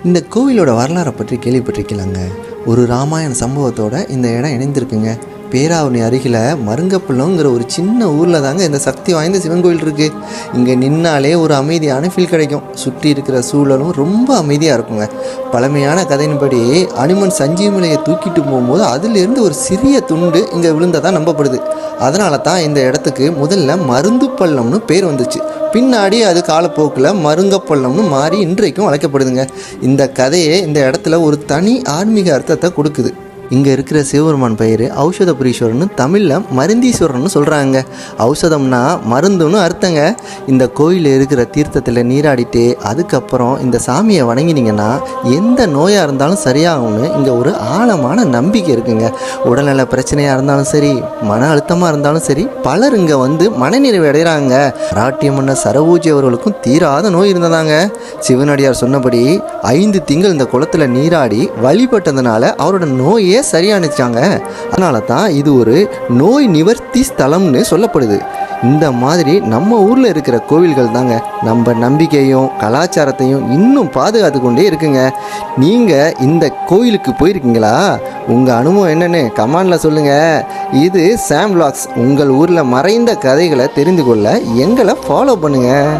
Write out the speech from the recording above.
இந்த கோவிலோட வரலாறை பற்றி கேள்விப்பட்டிருக்கலாங்க. ஒரு ராமாயண சம்பவத்தோட இந்த இடம் இணைந்திருக்குங்க. பேராவணி அருகில் மருங்கப்பள்ளங்கிற ஒரு சின்ன ஊரில் தாங்க இந்த சக்தி வாய்ந்த சிவன் கோவில் இருக்குது. இங்கே நின்னாலே ஒரு அமைதியான ஃபீல் கிடைக்கும். சுற்றி இருக்கிற சூழலும் ரொம்ப அமைதியாக இருக்குங்க. பழமையான கதையின்படி அனுமன் சஞ்சீவமலையை தூக்கிட்டு போகும்போது அதிலிருந்து ஒரு சிறிய துண்டு இங்கே விழுந்ததாக நம்பப்படுது. அதனால தான் இந்த இடத்துக்கு முதல்ல மருந்து பள்ளம்னு பேர் வந்துச்சு. பின்னாடி அது காலப்போக்கில் மருங்கப்பள்ளம்னு மாறி இன்றைக்கும் அழைக்கப்படுதுங்க. இந்த கதையே இந்த இடத்துல ஒரு தனி ஆன்மீக அர்த்தத்தை கொடுக்குது. இங்கே இருக்கிற சிவபெருமான் பெயர் ஔஷதபுரீஸ்வரர்னு தமிழில் மருந்தீஸ்வரர்னு சொல்கிறாங்க. ஔஷதம்னா மருந்துன்னு அர்த்தங்க. இந்த கோயிலில் இருக்கிற தீர்த்தத்தில் நீராடிட்டு அதுக்கப்புறம் இந்த சாமியை வணங்கினீங்கன்னா எந்த நோயாக இருந்தாலும் சரியாகும்னு இங்கே ஒரு ஆழமான நம்பிக்கை இருக்குங்க. உடல்நல பிரச்சனையாக இருந்தாலும் சரி, மன அழுத்தமாக இருந்தாலும் சரி, பலர் இங்கே வந்து மனநிறைவு அடைகிறாங்க. ராட்டிய மன்னர் சரபூஜி அவர்களுக்கும் தீராத நோய் இருந்ததாங்க. சிவனடியார் சொன்னபடி 5 திங்கள் இந்த குளத்தில் நீராடி வழிபட்டதுனால அவரோட நோயை சரியானுச்சாங்க. அதனால தான் இது ஒரு நோய் நிவர்த்தி ஸ்தலம்னு சொல்லப்படுது. இந்த மாதிரி நம்ம ஊரில் இருக்கிற கோவில்கள் தாங்க நம்ம நம்பிக்கையும் கலாச்சாரத்தையும் இன்னும் பாதுகாத்து கொண்டே இருக்குங்க. நீங்கள் இந்த கோயிலுக்கு போயிருக்கீங்களா? உங்கள் அனுபவம் என்னன்னு கமெண்டில் சொல்லுங்கள். இது சாம் விலாக்ஸ். உங்கள் ஊரில் மறைந்த கதைகளை தெரிந்து கொள்ள எங்களை ஃபாலோ பண்ணுங்கள்.